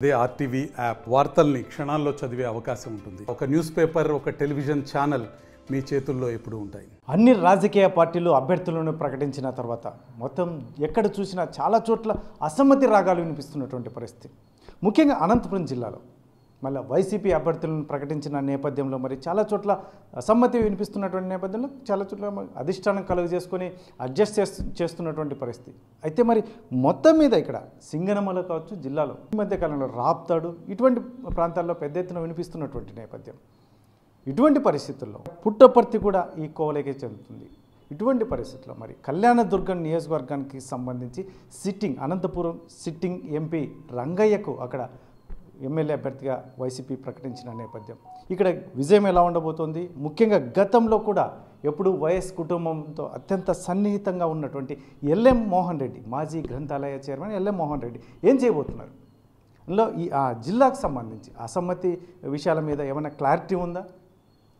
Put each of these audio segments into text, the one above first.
అదే RTV app వార్తల్ని క్షణాల్లో చదివే అవకాశం ఉంటుంది. ఒక న్యూస్ పేపర్, ఒక టెలివిజన్ ఛానల్ మీ చేతుల్లో ఎప్పుడూ ఉంటాయి. అన్ని రాజకీయ పార్టీలు అభ్యర్థులను ప్రకటించిన తర్వాత మొత్తం ఎక్కడ చూసినా చాలా చోట్ల అసమ్మతి రాగాలు వినిపిస్తున్నటువంటి పరిస్థితి. ముఖ్యంగా అనంతపురం జిల్లాలో మళ్ళీ వైసీపీ అభ్యర్థులను ప్రకటించిన నేపథ్యంలో మరి చాలా చోట్ల అసమ్మతి వినిపిస్తున్నటువంటి నేపథ్యంలో చాలా చోట్ల అధిష్టానం కలుగు చేసుకొని అడ్జస్ట్ చేస్తున్నటువంటి పరిస్థితి. అయితే మరి మొత్తం మీద ఇక్కడ సింగనమల కావచ్చు, జిల్లాలో ఈ మధ్య కాలంలో రాప్తాడు ఇటువంటి ప్రాంతాల్లో పెద్ద ఎత్తున వినిపిస్తున్నటువంటి నేపథ్యం. ఇటువంటి పరిస్థితుల్లో పుట్టపర్తి కూడా ఈ కోవలేకే చెందుతుంది. ఇటువంటి పరిస్థితుల్లో మరి కళ్యాణదుర్గం నియోజకవర్గానికి సంబంధించి అనంతపురం సిట్టింగ్ ఎంపీ రంగయ్యకు అక్కడ ఎమ్మెల్యే అభ్యర్థిగా వైసీపీ ప్రకటించిన నేపథ్యం. ఇక్కడ విజయం ఎలా ఉండబోతోంది? ముఖ్యంగా గతంలో కూడా ఎప్పుడు వైఎస్ కుటుంబంతో అత్యంత సన్నిహితంగా ఉన్నటువంటి ఎల్ఎం మోహన్ రెడ్డి, మాజీ గ్రంథాలయ చైర్మన్ ఎల్ఎం మోహన్ రెడ్డి ఏం చేయబోతున్నారు? అందులో ఆ జిల్లాకు సంబంధించి అసమ్మతి విషయాల మీద ఏమైనా క్లారిటీ ఉందా?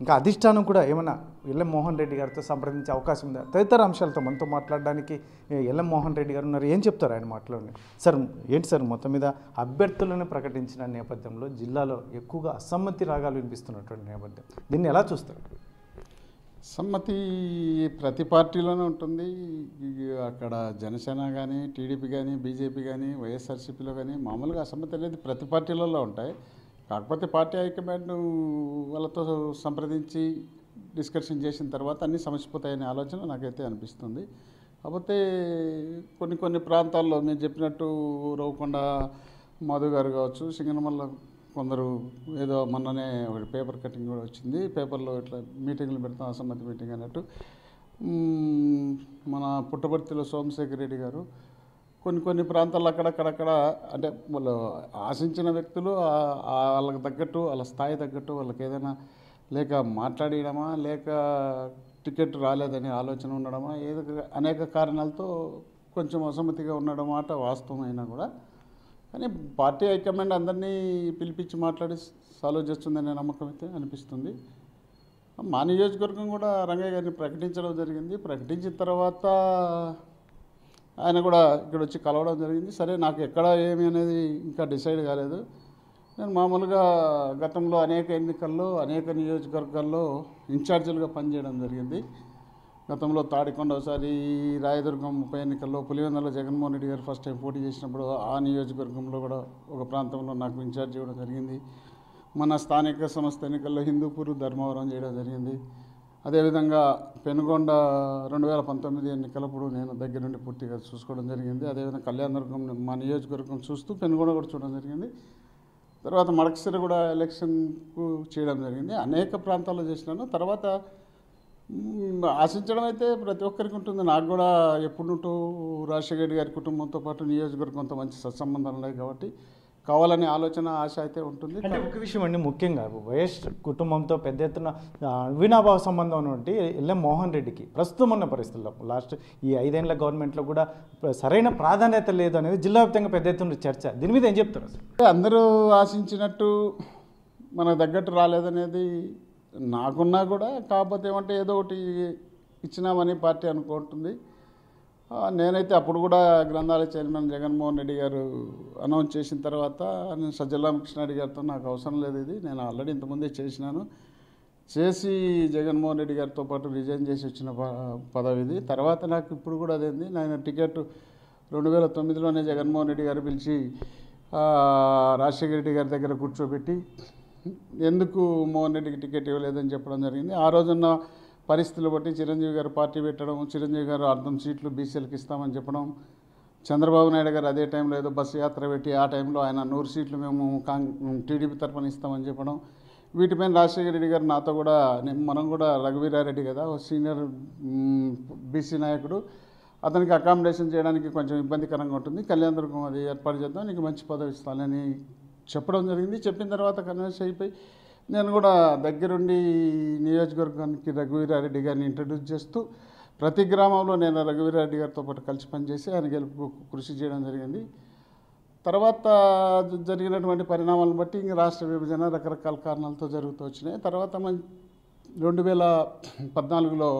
ఇంకా అధిష్టానం కూడా ఏమైనా ఎల్ఎం మోహన్ రెడ్డి గారితో సంప్రదించే అవకాశం ఉందా? తదితర అంశాలతో మనతో మాట్లాడడానికి ఎల్ఎం మోహన్ రెడ్డి గారు ఉన్నారు. ఏం చెప్తారు ఆయన మాటలోని? సార్ ఏంటి సార్, మొత్తం మీద అభ్యర్థులను ప్రకటించిన నేపథ్యంలో జిల్లాలో ఎక్కువగా అసమ్మతి రాగాలు వినిపిస్తున్నటువంటి నేపథ్యం, దీన్ని ఎలా చూస్తారు? సమ్మతి ప్రతి పార్టీలోనే ఉంటుంది. అక్కడ జనసేన కానీ, టీడీపీ కానీ, బీజేపీ కానీ, వైఎస్ఆర్సీపీలో కానీ మామూలుగా అసమ్మతి అనేది ప్రతి పార్టీలలో ఉంటాయి. కాకపోతే పార్టీ హైకమాండ్ వాళ్ళతో సంప్రదించి డిస్కషన్ చేసిన తర్వాత అన్నీ సమసిపోతాయనే ఆలోచన నాకైతే అనిపిస్తుంది. కాకపోతే కొన్ని ప్రాంతాల్లో మీరు చెప్పినట్టు రౌకొండ మధు గారు కావచ్చు, సింగనమల్ల కొందరు ఏదో మొన్ననే ఒకటి పేపర్ కటింగ్ కూడా వచ్చింది, పేపర్లో ఇట్లా మీటింగ్లు పెడతాం అసమ్మతి మీటింగ్ అన్నట్టు. మన పుట్టపర్తిలో సోమశేఖర్ రెడ్డి గారు కొన్ని ప్రాంతాల్లో అక్కడక్కడ అంటే వాళ్ళు ఆశించిన వ్యక్తులు వాళ్ళకి తగ్గట్టు, వాళ్ళ స్థాయి తగ్గట్టు వాళ్ళకి ఏదైనా లేక మాట్లాడడమా, లేక టికెట్ రాలేదనే ఆలోచన ఉండడమా, ఏదో అనేక కారణాలతో కొంచెం అసమ్మతిగా ఉండడం మాట వాస్తవమైనా కూడా, కానీ పార్టీ హైకమాండ్ అందరినీ పిలిపించి మాట్లాడి సాల్వ్ చేస్తుందనే నమ్మకం అయితే అనిపిస్తుంది. మా నియోజకవర్గం కూడా రంగయ్య గారిని ప్రకటించడం జరిగింది. ప్రకటించిన తర్వాత ఆయన కూడా ఇక్కడ వచ్చి కలవడం జరిగింది. సరే, నాకు ఎక్కడ ఏమి అనేది ఇంకా డిసైడ్ కాలేదు. నేను మామూలుగా గతంలో అనేక ఎన్నికల్లో అనేక నియోజకవర్గాల్లో ఇన్ఛార్జీలుగా పనిచేయడం జరిగింది. గతంలో తాడికొండ ఒకసారి, రాయదుర్గం ఉప ఎన్నికల్లో, పులివెందులలో జగన్మోహన్ రెడ్డి గారు ఫస్ట్ టైం పోటీ చేసినప్పుడు ఆ నియోజకవర్గంలో కూడా ఒక ప్రాంతంలో నాకు ఇన్ఛార్జ్ ఇవ్వడం జరిగింది. మన స్థానిక సంస్థ ఎన్నికల్లో హిందూపూర్, ధర్మవరం చేయడం జరిగింది. అదేవిధంగా పెనుగొండ 2019 ఎన్నికలప్పుడు నేను దగ్గర నుండి పూర్తిగా చూసుకోవడం జరిగింది. అదేవిధంగా కళ్యాణదుర్గం మా నియోజకవర్గం చూస్తూ పెనుగొండ కూడా చూడడం జరిగింది. తర్వాత మడకసిర కూడా ఎలక్షన్కు చేయడం జరిగింది. అనేక ప్రాంతాల్లో చేసినాను. తర్వాత ఆశించడం అయితే ప్రతి ఒక్కరికి ఉంటుంది. నాకు కూడా ఎప్పుడుంటూ రాజశేఖర రెడ్డి గారి కుటుంబంతో పాటు నియోజకవర్గంతో మంచి సత్సంబంధాలు ఉన్నాయి కాబట్టి కావాలనే ఆలోచన, ఆశ అయితే ఉంటుంది. అంటే ఒక విషయం అండి, ముఖ్యంగా వైఎస్ కుటుంబంతో పెద్ద ఎత్తున అవినాభావ సంబంధం ఉన్నటువంటి ఎల్ఎం మోహన్ రెడ్డికి ప్రస్తుతం ఉన్న పరిస్థితుల్లో లాస్ట్ ఈ 5 ఏళ్ల గవర్నమెంట్లో కూడా సరైన ప్రాధాన్యత లేదు అనేది జిల్లా వ్యాప్తంగా పెద్ద ఎత్తున చర్చ. దీని మీద ఏం చెప్తారు అసలు? అందరూ ఆశించినట్టు మనకు తగ్గట్టు రాలేదనేది నాకున్నా కూడా, కాకపోతే ఏమంటే ఏదో ఒకటి ఇచ్చినామని పార్టీ అనుకుంటుంది. నేనైతే అప్పుడు కూడా గ్రంథాలయ చైర్మన్ జగన్మోహన్ రెడ్డి గారు అనౌన్స్ చేసిన తర్వాత నేను సజ్జల రామకృష్ణారెడ్డి గారితో నాకు అవసరం లేదు, ఇది నేను ఆల్రెడీ ఇంతకుముందే చేసినాను, చేసి జగన్మోహన్ రెడ్డి గారితో పాటు రిజైన్ చేసి వచ్చిన పదవి ఇది. తర్వాత నాకు ఇప్పుడు కూడా అదేంది, నేను టికెట్ 2009లోనే జగన్మోహన్ రెడ్డి గారు పిలిచి రాజశేఖర రెడ్డి గారి దగ్గర కూర్చోబెట్టి ఎందుకు మోహన్ రెడ్డికి టికెట్ ఇవ్వలేదని చెప్పడం జరిగింది. ఆ రోజున్న పరిస్థితులు బట్టి చిరంజీవి గారు పార్టీ పెట్టడం, చిరంజీవి గారు 1/2 సీట్లు బీసీలకు ఇస్తామని చెప్పడం, చంద్రబాబు నాయుడు గారు అదే టైంలో ఏదో బస్సు యాత్ర పెట్టి ఆ టైంలో ఆయన 100 సీట్లు మేము టీడీపీ తరఫున ఇస్తామని చెప్పడం, వీటిపైన రాజశేఖర రెడ్డి గారు నాతో కూడా మనం కూడా రఘువీరారెడ్డి కదా సీనియర్ బీసీ నాయకుడు, అతనికి అకామిడేషన్ చేయడానికి కొంచెం ఇబ్బందికరంగా ఉంటుంది, కళ్యాణదుర్గం అది ఏర్పాటు చేద్దాం, నీకు మంచి పదవి ఇస్తానని చెప్పడం జరిగింది. చెప్పిన తర్వాత కన్విన్స్ అయిపోయి నేను కూడా దగ్గరుండి నియోజకవర్గానికి రఘువీరారెడ్డి గారిని ఇంట్రడ్యూస్ చేస్తూ ప్రతి గ్రామంలో నేను రఘువీరారెడ్డి గారితో పాటు కలిసి పనిచేసి ఆయన గెలుపు కృషి చేయడం జరిగింది. తర్వాత జరిగినటువంటి పరిణామాలను బట్టి ఇంక రాష్ట్ర విభజన రకరకాల కారణాలతో జరుగుతూ వచ్చినాయి. తర్వాత 2014లో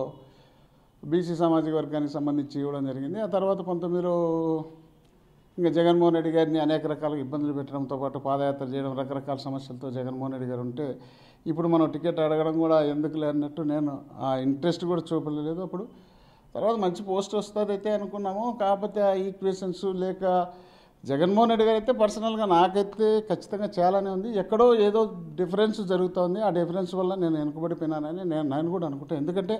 బీసీ సామాజిక వర్గానికి సంబంధించి ఇవ్వడం జరిగింది. ఆ తర్వాత 19లో ఇంకా జగన్మోహన్ రెడ్డి గారిని అనేక రకాలుగా ఇబ్బందులు పెట్టడంతో పాటు పాదయాత్ర చేయడం రకరకాల సమస్యలతో జగన్మోహన్ రెడ్డి గారు ఉంటే ఇప్పుడు మనం టికెట్ అడగడం కూడా ఎందుకు లేనట్టు నేను ఆ ఇంట్రెస్ట్ కూడా చూపలేదు. అప్పుడు తర్వాత మంచి పోస్ట్ వస్తుంది అయితే అనుకున్నాము. కాకపోతే ఆ ఈక్వేషన్స్ లేక జగన్మోహన్ రెడ్డి గారు అయితే పర్సనల్గా నాకైతే ఖచ్చితంగా చాలానే ఉంది. ఎక్కడో ఏదో డిఫరెన్స్ జరుగుతుంది. ఆ డిఫరెన్స్ వల్ల నేను వెనుకబడిపోయినానని నేను కూడా అనుకుంటాను. ఎందుకంటే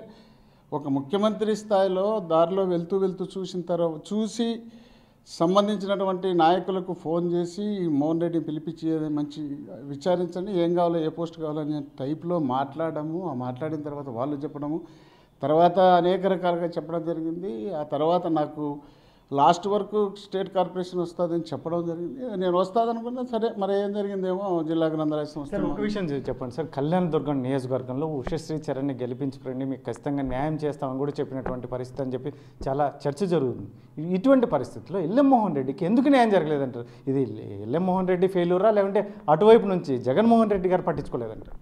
ఒక ముఖ్యమంత్రి స్థాయిలో దారిలో వెళ్తూ చూసి సంబంధించినటువంటి నాయకులకు ఫోన్ చేసి మోహన్ రెడ్డిని పిలిపించి మంచి విచారించండి, ఏం కావాలో ఏ పోస్ట్ కావాలని టైప్లో మాట్లాడము. ఆ మాట్లాడిన తర్వాత వాళ్ళు చెప్పడము, తర్వాత అనేక రకాలుగా చెప్పడం జరిగింది. ఆ తర్వాత నాకు లాస్ట్ వరకు స్టేట్ కార్పొరేషన్ వస్తుందని చెప్పడం జరిగింది. నేను వస్తుందనుకున్నా. సరే మరి ఏం జరిగిందేమో జిల్లా గ్రంథాలయ సంస్థ. సార్ ఒక విషయం చెప్పండి సార్, కళ్యాణదుర్గం నియోజకవర్గంలో ఉషశ్రీ చరణ్ని గెలిపించుకురండి, మీకు ఖచ్చితంగా న్యాయం చేస్తామని కూడా చెప్పినటువంటి పరిస్థితి అని చెప్పి చాలా చర్చ జరుగుతుంది. ఇటువంటి పరిస్థితుల్లో ఎల్ఎం రెడ్డికి ఎందుకు న్యాయం జరగలేదంటారు? ఇది ఎల్ఎం రెడ్డి ఫెయిల్యూరా, లేదంటే అటువైపు నుంచి జగన్మోహన్ రెడ్డి గారు పట్టించుకోలేదంటారు?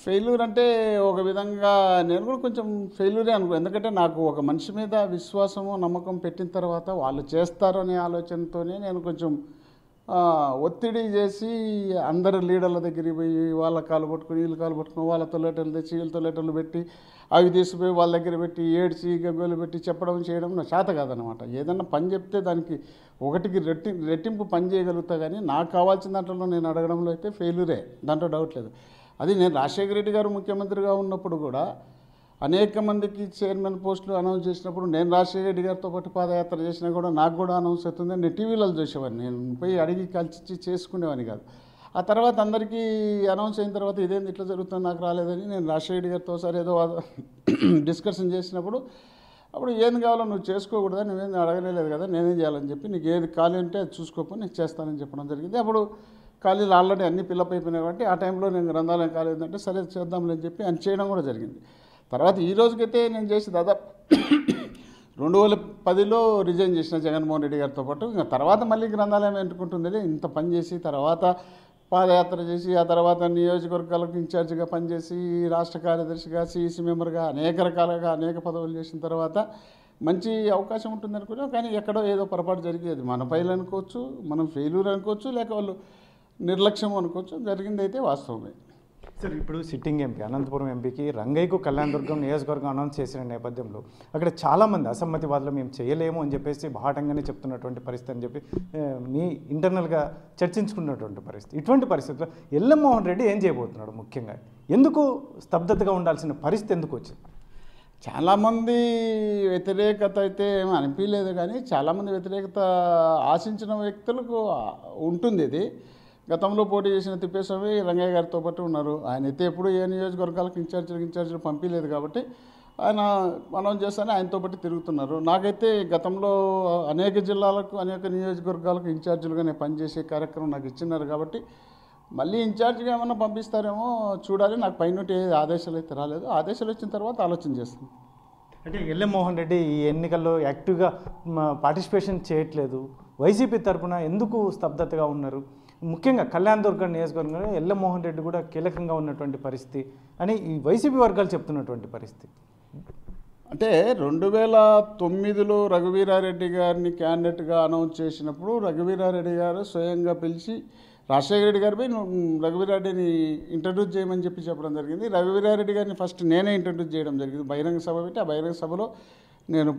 ఫెయిల్యూర్ అంటే ఒక విధంగా నేను కూడా కొంచెం ఫెయిల్యూరే అనుకో. ఎందుకంటే నాకు ఒక మనిషి మీద విశ్వాసము నమ్మకం పెట్టిన తర్వాత వాళ్ళు చేస్తారు అనే ఆలోచనతోనే నేను కొంచెం ఒత్తిడి చేసి అందరు లీడర్ల దగ్గరికి పోయి వాళ్ళ కాలు పట్టుకుని వీళ్ళు కాలు పట్టుకుని వాళ్ళతో లెటర్లు తెచ్చి వీళ్ళతో లెటర్లు పెట్టి అవి తీసుకుపోయి వాళ్ళ దగ్గర పెట్టి ఏడ్చి గగ్గోలు పెట్టి చెప్పడం చేయడం నా చేత కాదనమాట. ఏదన్నా పని చెప్తే దానికి ఒకటికి రెట్టింపు పని చేయగలుగుతా. కానీ నాకు కావాల్సిన దాంట్లో నేను అడగడంలో అయితే ఫెయిల్యూరే, దాంట్లో డౌట్ లేదు. అది నేను రాజశేఖర రెడ్డి గారు ముఖ్యమంత్రిగా ఉన్నప్పుడు కూడా అనేక మందికి చైర్మన్ పోస్టులు అనౌన్స్ చేసినప్పుడు నేను రాజశేఖర రెడ్డి గారితో పాటు పాదయాత్ర చేసినా కూడా నాకు కూడా అనౌన్స్ అవుతుంది. నేను టీవీలో చూసేవాడిని, నేను పోయి అడిగి కలిసి చేసుకునేవాడిని కాదు. ఆ తర్వాత అందరికీ అనౌన్స్ అయిన తర్వాత ఇదేంది ఇట్లా జరుగుతుంది నాకు రాలేదని నేను రాజశేఖర రెడ్డి గారితో ఒకసారి ఏదో డిస్కషన్ చేసినప్పుడు అప్పుడు ఏం కావాలో నువ్వు చేసుకోకూడదా, నువ్వేం అడగలేదు కదా, నేనేం చేయాలని చెప్పి నీకు ఏది ఖాళీ ఉంటే అది చూసుకోపో నేను చేస్తానని చెప్పడం జరిగింది. అప్పుడు ఖాళీలు ఆల్రెడీ అన్ని పిల్లప్ అయిపోయినాయి కాబట్టి ఆ టైంలో నేను గ్రంథాలయం కాలేదంటే సరే చేద్దాంలే అని చెప్పి అని చేయడం కూడా జరిగింది. తర్వాత ఈ రోజుకైతే నేను చేసి దాదాపు 2010లో రిజైన్ చేసిన జగన్మోహన్ రెడ్డి గారితో పాటు. ఇంకా తర్వాత మళ్ళీ గ్రంథాలయం ఎంటుకుంటుంది. ఇంత పని చేసి తర్వాత పాదయాత్ర చేసి ఆ తర్వాత నియోజకవర్గాలకు ఇన్ఛార్జిగా పనిచేసి రాష్ట్ర కార్యదర్శిగా సిఇసి మెంబర్గా అనేక రకాలుగా అనేక పదవులు చేసిన తర్వాత మంచి అవకాశం ఉంటుంది అనుకున్నాం. కానీ ఎక్కడో ఏదో పొరపాటు జరిగేది మన పైలు అనుకోవచ్చు, మనం ఫెయిల్యూర్ అనుకోవచ్చు, లేక వాళ్ళు నిర్లక్ష్యం అనుకోవచ్చు. జరిగింది అయితే వాస్తవమే. సార్ ఇప్పుడు సిట్టింగ్ ఎంపీ అనంతపురం ఎంపీకి రంగయ్యకు కళ్యాణదుర్గం నియోజకవర్గం అనౌన్స్ చేసిన నేపథ్యంలో అక్కడ చాలామంది అసమ్మతివాదులు మేము చేయలేము అని చెప్పేసి బాహటంగానే చెప్తున్నటువంటి పరిస్థితి అని చెప్పి మీ ఇంటర్నల్గా చర్చించుకున్నటువంటి పరిస్థితి. ఇటువంటి పరిస్థితుల్లో ఎల్ఎం రెడ్డి ఏం చేయబోతున్నాడు? ముఖ్యంగా ఎందుకు స్తబ్దతగా ఉండాల్సిన పరిస్థితి ఎందుకు వచ్చింది? చాలామంది వ్యతిరేకత అయితే ఏమీ అనిపించలేదు, కానీ చాలామంది వ్యతిరేకత ఆశించిన వ్యక్తులకు ఉంటుంది. ఇది గతంలో పోటీ చేసిన తిప్పేస్వామి రంగయ్య గారితో పాటు ఉన్నారు. ఆయన అయితే ఎప్పుడు ఏ నియోజకవర్గాలకు ఇన్ఛార్జీలు పంపించలేదు కాబట్టి ఆయన అనౌన్స్ చేస్తానే ఆయనతో పాటు తిరుగుతున్నారు. నాకైతే గతంలో అనేక జిల్లాలకు అనేక నియోజకవర్గాలకు ఇన్ఛార్జీలుగా నేను పనిచేసే కార్యక్రమం నాకు ఇచ్చినారు కాబట్టి మళ్ళీ ఇన్ఛార్జిగా ఏమన్నా పంపిస్తారేమో చూడాలి. నాకు పైన ఆదేశాలు అయితే రాలేదు. ఆదేశాలు వచ్చిన తర్వాత ఆలోచన చేస్తాను. అంటే ఎల్ఎం రెడ్డి ఈ ఎన్నికల్లో యాక్టివ్గా పార్టిసిపేషన్ చేయట్లేదు, వైసీపీ తరఫున ఎందుకు స్తబ్దతగా ఉన్నారు? ముఖ్యంగా కళ్యాణదుర్గం నియోజకవర్గంలో ఎల్ఎం రెడ్డి కూడా కీలకంగా ఉన్నటువంటి పరిస్థితి అని ఈ వైసీపీ వర్గాలు చెప్తున్నటువంటి పరిస్థితి. అంటే 2009లో రఘువీరారెడ్డి గారిని క్యాండిడేట్గా అనౌన్స్ చేసినప్పుడు రఘువీరారెడ్డి గారు స్వయంగా పిలిచి రాజశేఖర రెడ్డి గారిపై రఘువీరారెడ్డిని ఇంట్రడ్యూస్ చేయమని చెప్పడం జరిగింది. రఘువీరారెడ్డి గారిని ఫస్ట్ నేనే ఇంట్రడ్యూస్ చేయడం జరిగింది. బహిరంగ సభ పెట్టి ఆ బహిరంగ సభలో నేను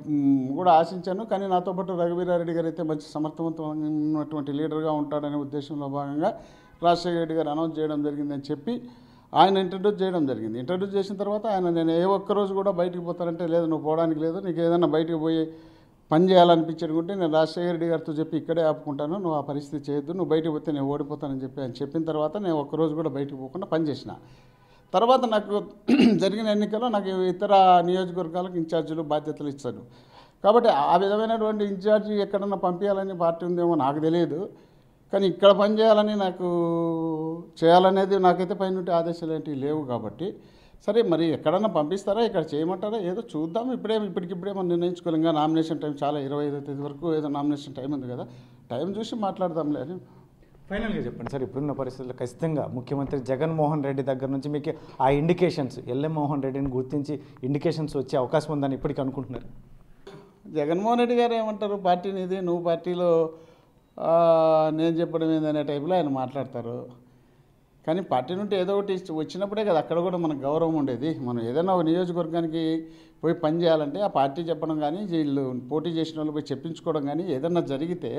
కూడా ఆశించాను. కానీ నాతో పాటు రఘువీరారెడ్డి గారు అయితే మంచి సమర్థవంతమైనటువంటి లీడర్గా ఉంటాడనే ఉద్దేశంలో భాగంగా రాజశేఖర రెడ్డి గారు అనౌన్స్ చేయడం జరిగిందని చెప్పి ఆయన ఇంట్రడ్యూస్ చేయడం జరిగింది. ఇంట్రడ్యూస్ చేసిన తర్వాత ఆయన నేను ఏ ఒక్కరోజు కూడా బయటికి పోతానంటే లేదు నువ్వు పోవడానికి లేదు, నీకు ఏదైనా బయటికి పోయి పని చేయాలనిపించనుకుంటే నేను రాజశేఖర రెడ్డి గారితో చెప్పి ఇక్కడే ఆపుకుంటాను, నువ్వు ఆ పరిస్థితి చేయొద్దు, నువ్వు బయటికి పోతే నేను ఓడిపోతానని చెప్పి ఆయన చెప్పిన తర్వాత నేను ఒక్కరోజు కూడా బయటికి పోకుండా పనిచేసిన. తర్వాత నాకు జరిగిన ఎన్నికల్లో నాకు ఇతర నియోజకవర్గాలకు ఇన్ఛార్జీలు బాధ్యతలు ఇచ్చారు. కాబట్టి ఆ విధమైనటువంటి ఇన్ఛార్జి ఎక్కడన్నా పంపించాలని పార్టీ ఉందేమో నాకు తెలియదు. కానీ ఇక్కడ పనిచేయాలని నాకు చేయాలనేది నాకైతే పైన ఆదేశాలు ఏంటివి లేవు. కాబట్టి సరే మరి ఎక్కడన్నా పంపిస్తారా, ఇక్కడ చేయమంటారా, ఏదో చూద్దాం. ఇప్పటికిప్పుడే మనం నిర్ణయించుకోలేం. ఇంకా నామినేషన్ టైం చాలా 25వ తేదీ వరకు ఏదో నామినేషన్ టైం ఉంది కదా, టైం చూసి మాట్లాడదాంలే అని. ఫైనల్గా చెప్పండి సార్, ఇప్పుడున్న పరిస్థితుల్లో ఖచ్చితంగా ముఖ్యమంత్రి జగన్మోహన్ రెడ్డి దగ్గర నుంచి మీకు ఆ ఇండికేషన్స్ ఎల్ఎం రెడ్డిని గుర్తించి ఇండికేషన్స్ వచ్చే అవకాశం ఉందని ఇప్పటికీ అనుకుంటున్నారు? జగన్మోహన్ రెడ్డి గారు ఏమంటారు, పార్టీని ఇది నువ్వు పార్టీలో నేను చెప్పడం ఏందనే టైపులో ఆయన మాట్లాడతారు. కానీ పార్టీ నుండి ఏదో ఒకటి వచ్చినప్పుడే కదా అక్కడ కూడా మనకు గౌరవం ఉండేది. మనం ఏదైనా ఒక నియోజకవర్గానికి పోయి పని చేయాలంటే ఆ పార్టీ చెప్పడం కానీ వీళ్ళు పోటీ చేసిన వాళ్ళు పోయి చెప్పించుకోవడం కానీ ఏదన్నా జరిగితే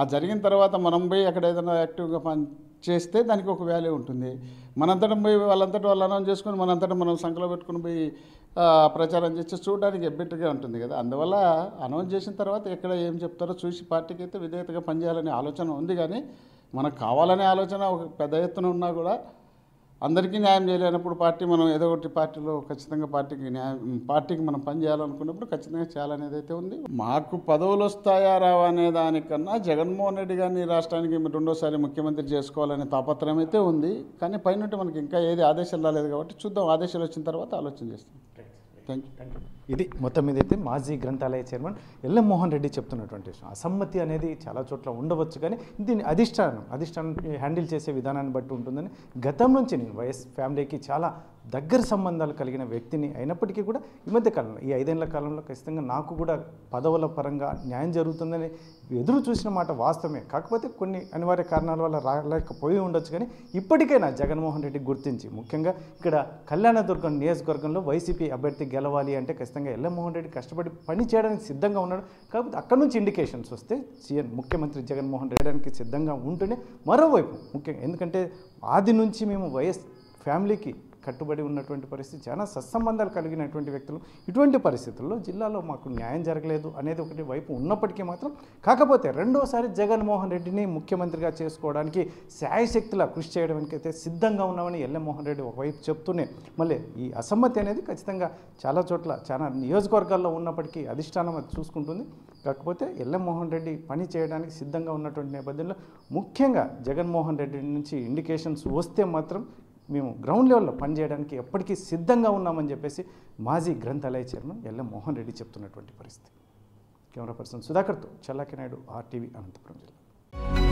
ఆ జరిగిన తర్వాత మనం పోయి అక్కడ ఏదైనా యాక్టివ్గా పని చేస్తే దానికి ఒక వాల్యూ ఉంటుంది. మనంతటా పోయి వాళ్ళంతటా వాళ్ళు అనౌన్స్ చేసుకొని మనంతటా మనం సంఖ్యలో పెట్టుకుని పోయి ప్రచారం చేస్తే చూడడానికి ఎబ్బెట్టుగా ఉంటుంది కదా. అందువల్ల అనౌన్స్ చేసిన తర్వాత ఎక్కడ ఏం చెప్తారో చూసి పార్టీకి అయితే విధేయతగా పనిచేయాలనే ఆలోచన ఉంది. కానీ మనకు కావాలనే ఆలోచన ఒక పెద్ద ఎత్తున ఉన్నా కూడా అందరికీ న్యాయం చేయలేనప్పుడు పార్టీ మనం ఏదో ఒకటి పార్టీలో ఖచ్చితంగా పార్టీకి మనం పని చేయాలనుకున్నప్పుడు ఖచ్చితంగా చేయాలనేది అయితే ఉంది. మాకు పదవులు వస్తాయా రావా అనే దానికన్నా జగన్మోహన్ రెడ్డి గారిని రాష్ట్రానికి రెండోసారి ముఖ్యమంత్రి చేసుకోవాలనే తాపత్రయం అయితే ఉంది. కానీ పైన మనకి ఇంకా ఏది ఆదేశాలు రాలేదు కాబట్టి చూద్దాం, ఆదేశాలు వచ్చిన తర్వాత ఆలోచన చేస్తాం. Thank you. ఇది మొత్తం మీద అయితే మాజీ గ్రంథాలయ చైర్మన్ ఎల్ఎం మోహన్ రెడ్డి చెప్తున్నటువంటి విషయం. అసమ్మతి అనేది చాలా చోట్ల ఉండవచ్చు, కానీ దీన్ని అధిష్టానం హ్యాండిల్ చేసే విధానాన్ని బట్టి ఉంటుందని. గతం నుంచి నేను వైఎస్ ఫ్యామిలీకి చాలా దగ్గర సంబంధాలు కలిగిన వ్యక్తిని అయినప్పటికీ కూడా ఈ మధ్య కాలంలో ఈ 5 ఏళ్ల కాలంలో ఖచ్చితంగా నాకు కూడా పదవుల పరంగా న్యాయం జరుగుతుందని ఎదురు చూసిన మాట వాస్తవమే. కాకపోతే కొన్ని అనివార్య కారణాల వల్ల రాలేకపోయి ఉండొచ్చు. కానీ ఇప్పటికైనా జగన్మోహన్ రెడ్డి గుర్తించి, ముఖ్యంగా ఇక్కడ కళ్యాణదుర్గం నియోజకవర్గంలో వైసీపీ అభ్యర్థి గెలవాలి అంటే ఖచ్చితంగా ఎల్ఎం మోహన్ రెడ్డి కష్టపడి పని చేయడానికి సిద్ధంగా ఉన్నాడు. కాకపోతే అక్కడ నుంచి ఇండికేషన్స్ వస్తే ముఖ్యమంత్రి జగన్మోహన్ రెడ్డికి సిద్ధంగా ఉంటూనే మరోవైపు ముఖ్యంగా ఎందుకంటే ఆది నుంచి మేము వైఎస్ ఫ్యామిలీకి కట్టుబడి ఉన్నటువంటి పరిస్థితి, చాలా సత్సంబంధాలు కలిగినటువంటి వ్యక్తులు. ఇటువంటి పరిస్థితుల్లో జిల్లాలో మాకు న్యాయం జరగలేదు అనేది ఒకటి వైపు ఉన్నప్పటికీ మాత్రం, కాకపోతే రెండోసారి జగన్మోహన్ రెడ్డిని ముఖ్యమంత్రిగా చేసుకోవడానికి శాయశక్తులా కృషి చేయడానికి అయితే సిద్ధంగా ఉన్నామని ఎల్ఎం మోహన్ రెడ్డి ఒకవైపు చెప్తూనే, మళ్ళీ ఈ అసమ్మతి అనేది ఖచ్చితంగా చాలా చోట్ల చాలా నియోజకవర్గాల్లో ఉన్నప్పటికీ అధిష్టానం అది చూసుకుంటుంది. కాకపోతే ఎల్ఎం మోహన్ రెడ్డి పని చేయడానికి సిద్ధంగా ఉన్నటువంటి నేపథ్యంలో ముఖ్యంగా జగన్మోహన్ రెడ్డి నుంచి ఇండికేషన్స్ వస్తే మాత్రం మేము గ్రౌండ్ లెవెల్లో పనిచేయడానికి ఎప్పటికీ సిద్ధంగా ఉన్నామని చెప్పేసి మాజీ గ్రంథాలయ చైర్మన్ ఎల్ఎం మోహన్ రెడ్డి చెప్తున్నటువంటి పరిస్థితి. కెమెరా పర్సన్ సుధాకర్తో చల్లాకి నాయుడు, RTV, అనంతపురం జిల్లా.